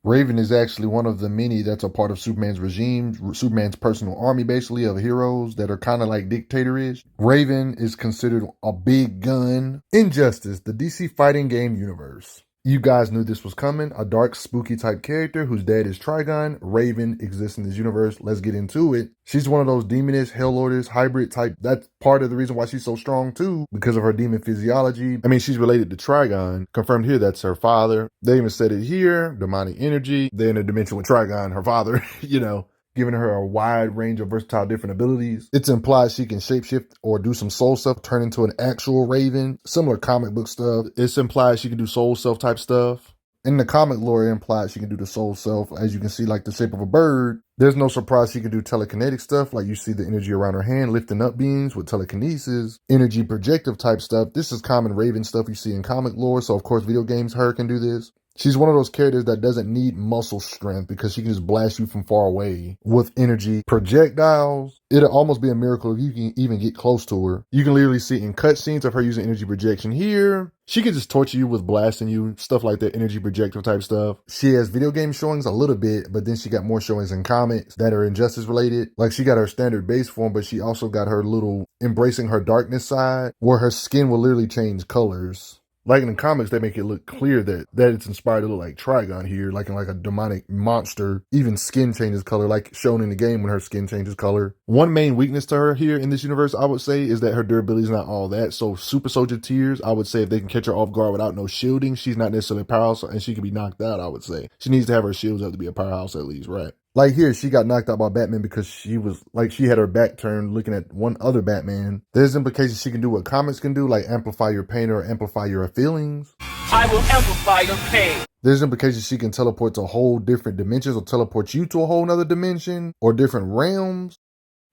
Raven is actually one of the many that's a part of Superman's regime, Superman's personal army, basically, of heroes that are kind of like dictatorish. Raven is considered a big gun. Injustice, the DC fighting game universe. You guys knew this was coming. A dark, spooky type character whose dad is Trigon. Raven exists in this universe. Let's get into it. She's one of those demonish, hellordess, hybrid type. That's part of the reason why she's so strong too, because of her demon physiology. I mean, she's related to Trigon. Confirmed here, that's her father. They even said it here, demonic energy. They're in a dimension with Trigon, her father, you know, giving her a wide range of versatile different abilities. It's implied she can shapeshift or do some soul stuff, turn into an actual Raven. Similar comic book stuff. It's implied she can do soul self type stuff. In the comic lore, it implies she can do the soul self. As you can see, like the shape of a bird. There's no surprise she can do telekinetic stuff, like you see the energy around her hand, lifting up beings with telekinesis, energy projective type stuff. This is common Raven stuff you see in comic lore, so of course video games, her can do this. She's one of those characters that doesn't need muscle strength because she can just blast you from far away with energy projectiles. It'll almost be a miracle if you can even get close to her. You can literally see in cutscenes of her using energy projection here. She can just torture you with blasting you, stuff like that, energy projector type stuff. She has video game showings a little bit, but then she got more showings in comics that are Injustice related. Like she got her standard base form, but she also got her little embracing her darkness side where her skin will literally change colors. Like in the comics, they make it look clear that it's inspired to look like Trigon here, like in like a demonic monster. Even skin changes color, like shown in the game when her skin changes color. One main weakness to her here in this universe, I would say, is that her durability is not all that. So super soldier tears, I would say if they can catch her off guard without no shielding, she's not necessarily a powerhouse and she can be knocked out, I would say. She needs to have her shields up to be a powerhouse at least, right? Like here, she got knocked out by Batman because she was like, she had her back turned looking at one other Batman. There's implications she can do what comics can do, like amplify your pain or amplify your feelings. I will amplify your pain. There's implications she can teleport to whole different dimensions or teleport you to a whole nother dimension or different realms.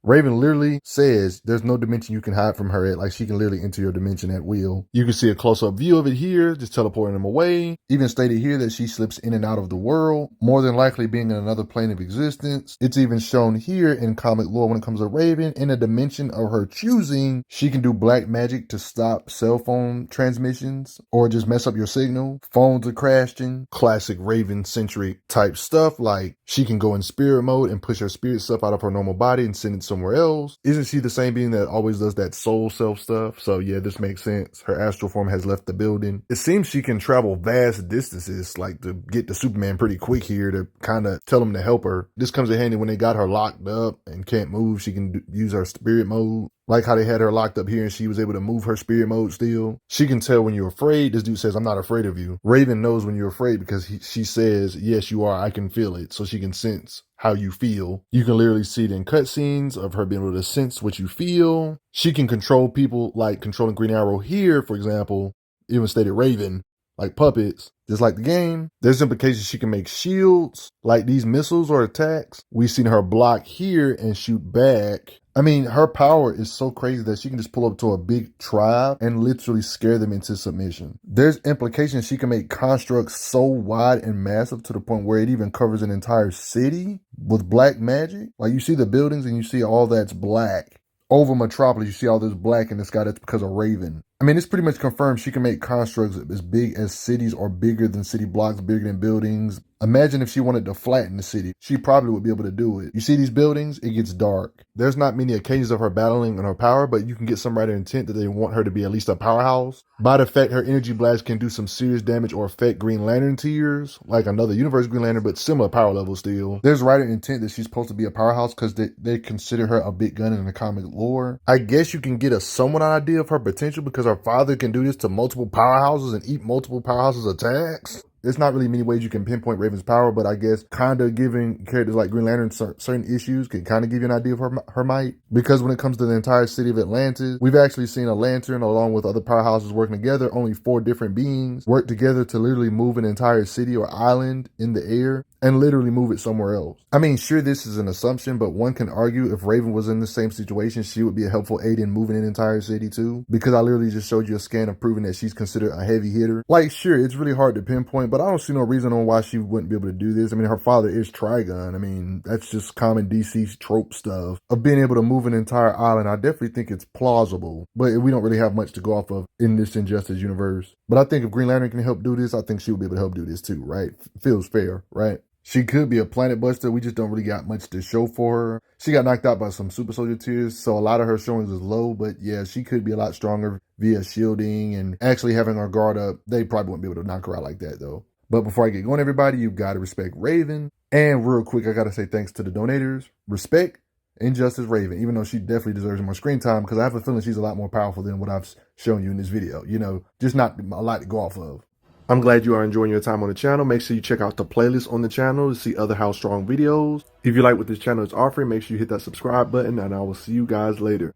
Raven literally says there's no dimension you can hide from her at. Like she can literally enter your dimension at will. You can see a close-up view of it here, just teleporting them away. Even stated here that she slips in and out of the world, more than likely being in another plane of existence. It's even shown here in comic lore when it comes to Raven, in a dimension of her choosing, she can do black magic to stop cell phone transmissions or just mess up your signal. Phones are crashing. Classic Raven-centric type stuff, like she can go in spirit mode and push her spirit stuff out of her normal body and send it somewhere else. Isn't she the same being that always does that soul self stuff? So yeah, this makes sense. Her astral form has left the building. It seems she can travel vast distances, like to get to Superman pretty quick here to kind of tell him to help her. This comes in handy when they got her locked up and can't move. She can use her spirit mode. Like how they had her locked up here and she was able to move her spirit mode still. She can tell when you're afraid. This dude says, I'm not afraid of you. Raven knows when you're afraid because she says, yes, you are. I can feel it. So she can sense how you feel. You can literally see it in cutscenes of her being able to sense what you feel. She can control people, like controlling Green Arrow here, for example. Even stated Raven, like puppets, just like the game. There's implications she can make shields, like these missiles or attacks. We've seen her block here and shoot back. I mean, her power is so crazy that she can just pull up to a big tribe and literally scare them into submission. There's implications she can make constructs so wide and massive to the point where it even covers an entire city with black magic. Like you see the buildings and you see all that's black. Over Metropolis, you see all this black in the sky. That's because of Raven. I mean, it's pretty much confirmed she can make constructs as big as cities or bigger than city blocks, bigger than buildings. Imagine if she wanted to flatten the city. She probably would be able to do it. You see these buildings? It gets dark. There's not many occasions of her battling on her power, but you can get some writer intent that they want her to be at least a powerhouse. By the fact her energy blast can do some serious damage or affect Green Lantern tiers, like another universe Green Lantern, but similar power level still. There's writer intent that she's supposed to be a powerhouse because they consider her a big gun in the comic lore. I guess you can get a somewhat idea of her potential because her father can do this to multiple powerhouses and eat multiple powerhouses attacks. There's not really many ways you can pinpoint Raven's power, but I guess kind of giving characters like Green Lantern certain issues can kind of give you an idea of her might. Because when it comes to the entire city of Atlantis, we've actually seen a Lantern along with other powerhouses working together. Only 4 different beings work together to literally move an entire city or island in the air and literally move it somewhere else. I mean, sure, this is an assumption, but one can argue if Raven was in the same situation, she would be a helpful aid in moving an entire city too. Because I literally just showed you a scan of proving that she's considered a heavy hitter. Like, sure, it's really hard to pinpoint, but I don't see no reason on why she wouldn't be able to do this. I mean, her father is Trigon. I mean, that's just common DC trope stuff of being able to move an entire island. I definitely think it's plausible, but we don't really have much to go off of in this Injustice universe. But I think if Green Lantern can help do this, I think she will be able to help do this too, right? Feels fair, right? She could be a planet buster. We just don't really got much to show for her. She got knocked out by some super soldier tears, so a lot of her showings is low, but yeah, she could be a lot stronger via shielding and actually having her guard up. They probably wouldn't be able to knock her out like that though. But before I get going, everybody, you gotta respect Raven. And real quick, I gotta say thanks to the donators. Respect Injustice Raven, even though she definitely deserves more screen time, because I have a feeling she's a lot more powerful than what I've shown you in this video. You know, just not a lot to go off of. I'm glad you are enjoying your time on the channel. Make sure you check out the playlist on the channel to see other How Strong videos. If you like what this channel is offering, make sure you hit that subscribe button, and I will see you guys later.